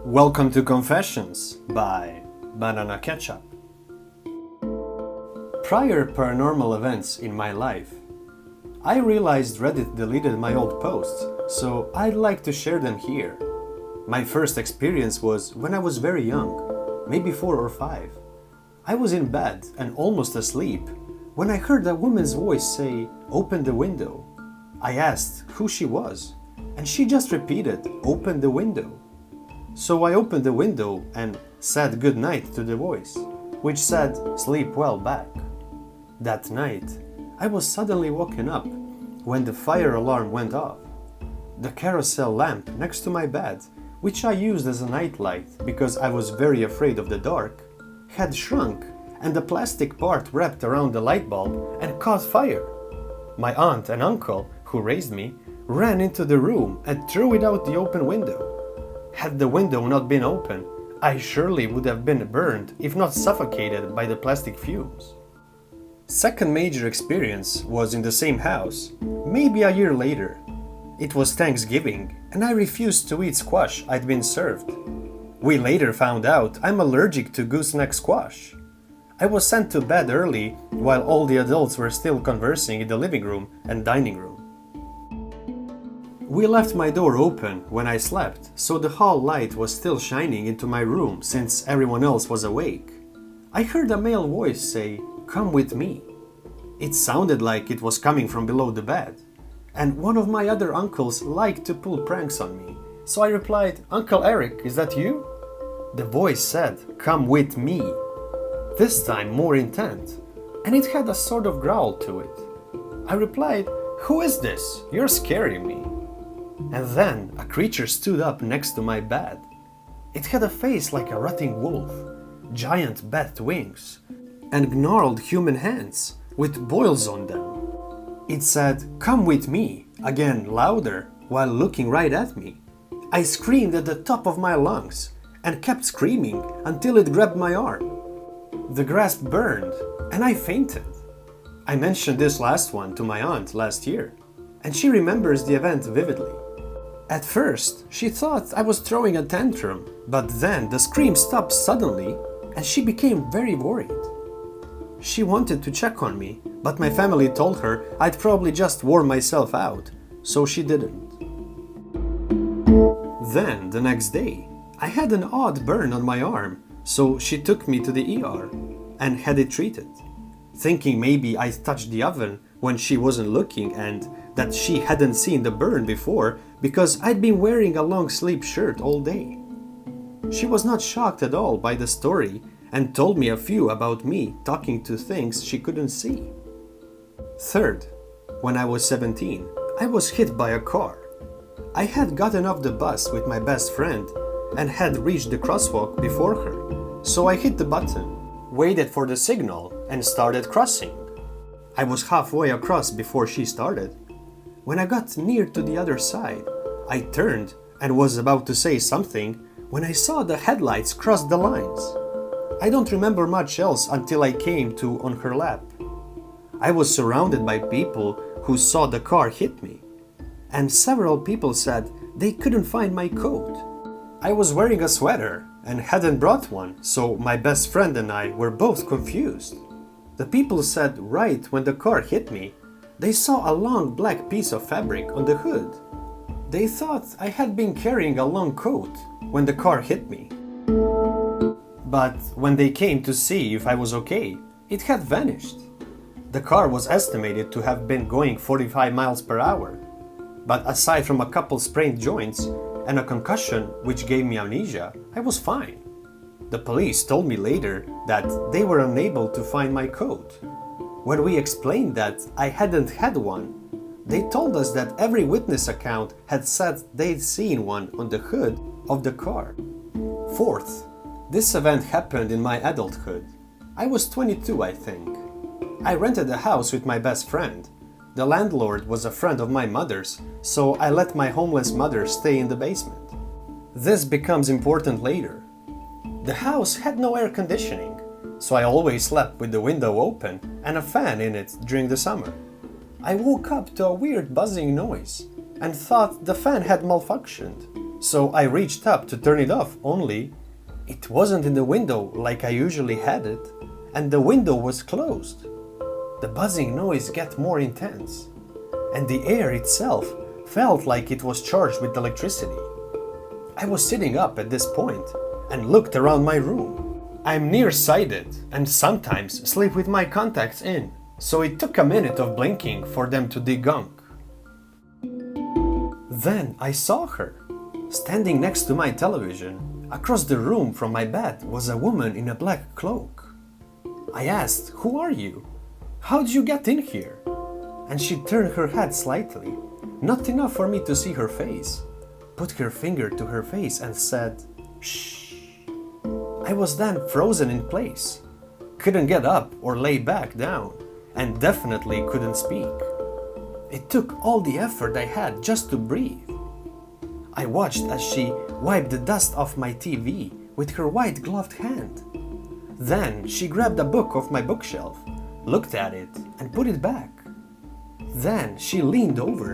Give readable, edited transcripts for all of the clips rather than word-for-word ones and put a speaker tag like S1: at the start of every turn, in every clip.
S1: Welcome to Confessions by Banana Ketchup. Prior paranormal events in my life. I realized Reddit deleted my old posts, so I'd like to share them here. My first experience was when I was very young, maybe 4 or 5. I was in bed and almost asleep when I heard a woman's voice say, "Open the window." I asked who she was, and she just repeated, "Open the window." So I opened the window and said good night to the voice, which said, "Sleep well back." That night, I was suddenly woken up when the fire alarm went off. The carousel lamp next to my bed, which I used as a nightlight because I was very afraid of the dark, had shrunk and the plastic part wrapped around the light bulb and caught fire. My aunt and uncle, who raised me, ran into the room and threw it out the open window. Had the window not been open, I surely would have been burned, if not suffocated, by the plastic fumes. Second major experience was in the same house, maybe a year later. It was Thanksgiving, and I refused to eat squash I'd been served. We later found out I'm allergic to gooseneck squash. I was sent to bed early while all the adults were still conversing in the living room and dining room. We left my door open when I slept, so the hall light was still shining into my room since everyone else was awake. I heard a male voice say, "Come with me." It sounded like it was coming from below the bed, and one of my other uncles liked to pull pranks on me, so I replied, "Uncle Eric, is that you?" The voice said, "Come with me." This time more intent, and it had a sort of growl to it. I replied, "Who is this? You're scaring me." And then a creature stood up next to my bed. It had a face like a rotting wolf, giant bat wings, and gnarled human hands with boils on them. It said, "Come with me," again louder, while looking right at me. I screamed at the top of my lungs and kept screaming until it grabbed my arm. The grasp burned and I fainted. I mentioned this last one to my aunt last year, and she remembers the event vividly. At first, she thought I was throwing a tantrum, but then the scream stopped suddenly and she became very worried. She wanted to check on me, but my family told her I'd probably just wore myself out, so she didn't. Then, the next day, I had an odd burn on my arm, so she took me to the ER and had it treated, thinking maybe I touched the oven when she wasn't looking and that she hadn't seen the burn before because I'd been wearing a long sleeve shirt all day. She was not shocked at all by the story and told me a few about me talking to things she couldn't see. Third, when I was 17, I was hit by a car. I had gotten off the bus with my best friend and had reached the crosswalk before her, so I hit the button, waited for the signal, and started crossing. I was halfway across before she started. When I got near to the other side, I turned and was about to say something when I saw the headlights cross the lines. I don't remember much else until I came to on her lap. I was surrounded by people who saw the car hit me, and several people said they couldn't find my coat. I was wearing a sweater and hadn't brought one, so my best friend and I were both confused. The people said right when the car hit me, they saw a long black piece of fabric on the hood. They thought I had been carrying a long coat when the car hit me. But when they came to see if I was okay, it had vanished. The car was estimated to have been going 45 miles per hour. But aside from a couple sprained joints and a concussion which gave me amnesia, I was fine. The police told me later that they were unable to find my coat. When we explained that I hadn't had one, they told us that every witness account had said they'd seen one on the hood of the car. Fourth, this event happened in my adulthood. I was 22, I think. I rented a house with my best friend. The landlord was a friend of my mother's, so I let my homeless mother stay in the basement. This becomes important later. The house had no air conditioning, so I always slept with the window open and a fan in it during the summer. I woke up to a weird buzzing noise and thought the fan had malfunctioned. So I reached up to turn it off, only it wasn't in the window like I usually had it, and the window was closed. The buzzing noise got more intense, and the air itself felt like it was charged with electricity. I was sitting up at this point and looked around my room. I'm nearsighted and sometimes sleep with my contacts in, so it took a minute of blinking for them to degunk. Then I saw her. Standing next to my television, across the room from my bed, was a woman in a black cloak. I asked, "Who are you? How did you get in here?" And she turned her head slightly, not enough for me to see her face, put her finger to her face and said, "Shh." I was then frozen in place, couldn't get up or lay back down, and definitely couldn't speak. It took all the effort I had just to breathe. I watched as she wiped the dust off my TV with her white gloved hand. Then she grabbed a book off my bookshelf, looked at it, and put it back. Then she leaned over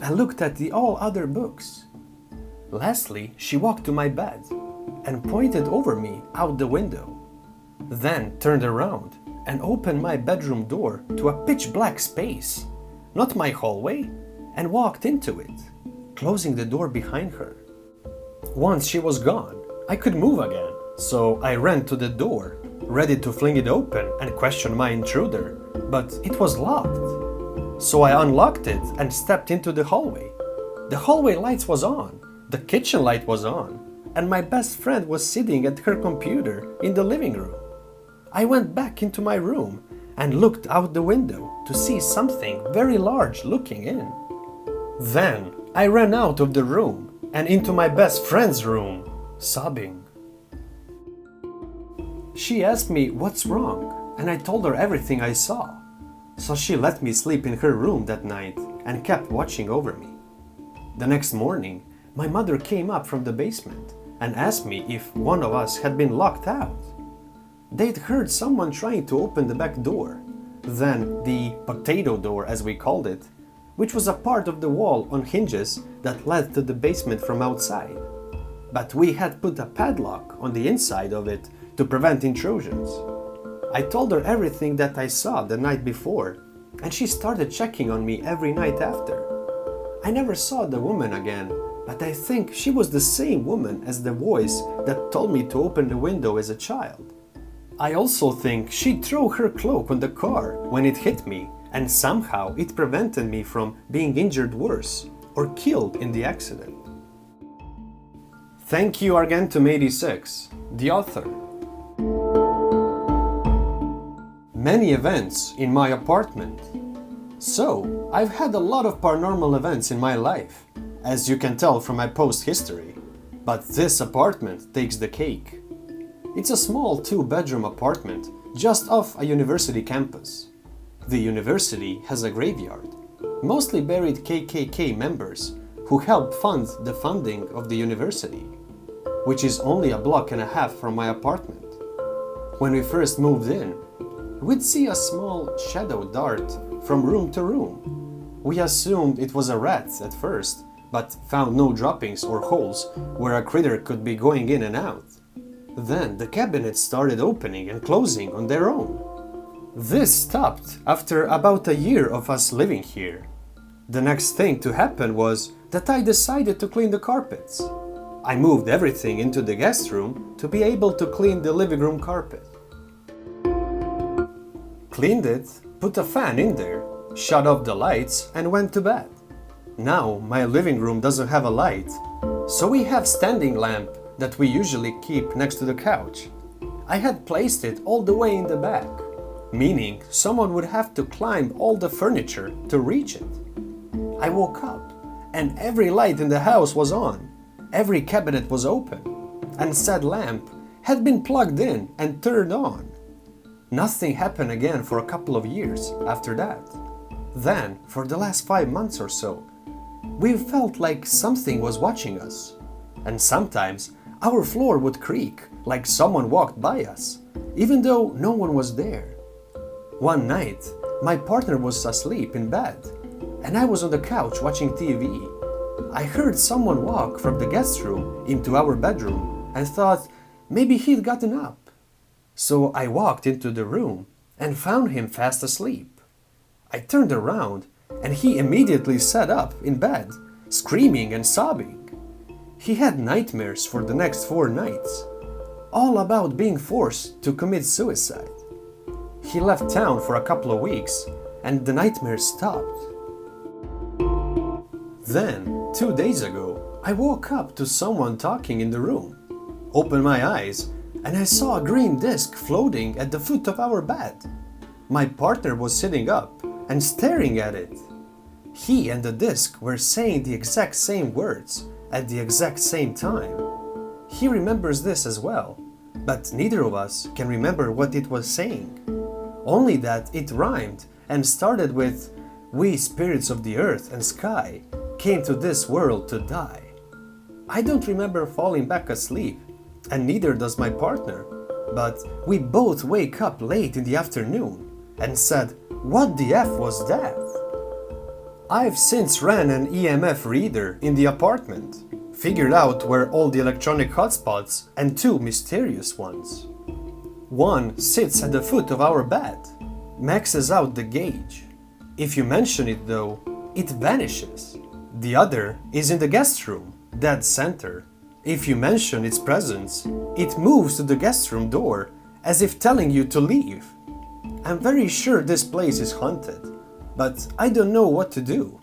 S1: and looked at the all other books. Lastly, she walked to my bed and pointed over me out the window. Then turned around and opened my bedroom door to a pitch black space, not my hallway, and walked into it, closing the door behind her. Once she was gone, I could move again, so I ran to the door, ready to fling it open and question my intruder, but it was locked. So I unlocked it and stepped into the hallway. The hallway lights was on, the kitchen light was on, and my best friend was sitting at her computer in the living room. I went back into my room and looked out the window to see something very large looking in. Then I ran out of the room and into my best friend's room, sobbing. She asked me what's wrong, and I told her everything I saw. So she let me sleep in her room that night and kept watching over me. The next morning, my mother came up from the basement and asked me if one of us had been locked out. They'd heard someone trying to open the back door, then the potato door as we called it, which was a part of the wall on hinges that led to the basement from outside. But we had put a padlock on the inside of it to prevent intrusions. I told her everything that I saw the night before, and she started checking on me every night after. I never saw the woman again, but I think she was the same woman as the voice that told me to open the window as a child. I also think she threw her cloak on the car when it hit me, and somehow it prevented me from being injured worse or killed in the accident. Thank you Argentum86, the author. Many events in my apartment. So, I've had a lot of paranormal events in my life, as you can tell from my post history, but this apartment takes the cake. It's a small 2-bedroom apartment just off a university campus. The university has a graveyard, mostly buried KKK members who helped fund the funding of the university, which is only a block and a half from my apartment. When we first moved in, we'd see a small shadow dart from room to room. We assumed it was a rat at first, but found no droppings or holes where a critter could be going in and out. Then the cabinets started opening and closing on their own. This stopped after about a year of us living here. The next thing to happen was that I decided to clean the carpets. I moved everything into the guest room to be able to clean the living room carpet. Cleaned it, put a fan in there, shut off the lights and went to bed. Now my living room doesn't have a light, so we have standing lamp that we usually keep next to the couch. I had placed it all the way in the back, meaning someone would have to climb all the furniture to reach it. I woke up and every light in the house was on, every cabinet was open, and said lamp had been plugged in and turned on. Nothing happened again for a couple of years after that. Then, for the last 5 months or so, we felt like something was watching us, and sometimes our floor would creak like someone walked by us, even though no one was there. One night, my partner was asleep in bed, and I was on the couch watching TV. I heard someone walk from the guest room into our bedroom and thought maybe he'd gotten up. So I walked into the room and found him fast asleep. I turned around and he immediately sat up in bed, screaming and sobbing. He had nightmares for the next 4 nights, all about being forced to commit suicide. He left town for a couple of weeks and the nightmares stopped. Then, 2 days ago, I woke up to someone talking in the room. Opened my eyes and I saw a green disc floating at the foot of our bed. My partner was sitting up and staring at it. He and the disc were saying the exact same words at the exact same time. He remembers this as well, but neither of us can remember what it was saying. Only that it rhymed and started with, "We spirits of the earth and sky came to this world to die." I don't remember falling back asleep, and neither does my partner, but we both wake up late in the afternoon and said, "What the F was that?" I've since ran an EMF reader in the apartment, figured out where all the electronic hotspots and 2 mysterious ones. One sits at the foot of our bed, maxes out the gauge. If you mention it though, it vanishes. The other is in the guest room, dead center. If you mention its presence, it moves to the guest room door as if telling you to leave. I'm very sure this place is haunted, but I don't know what to do.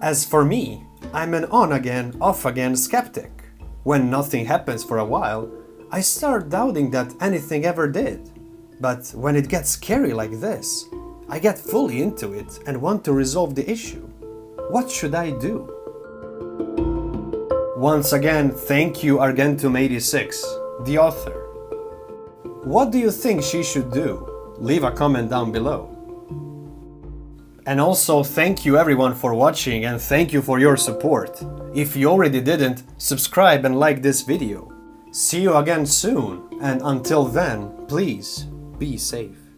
S1: As for me, I'm an on-again, off-again skeptic. When nothing happens for a while, I start doubting that anything ever did. But when it gets scary like this, I get fully into it and want to resolve the issue. What should I do? Once again, thank you Argentum86, the author. What do you think she should do? Leave a comment down below. And also thank you everyone for watching and thank you for your support. If you already didn't, subscribe and like this video. See you again soon, and until then, please be safe.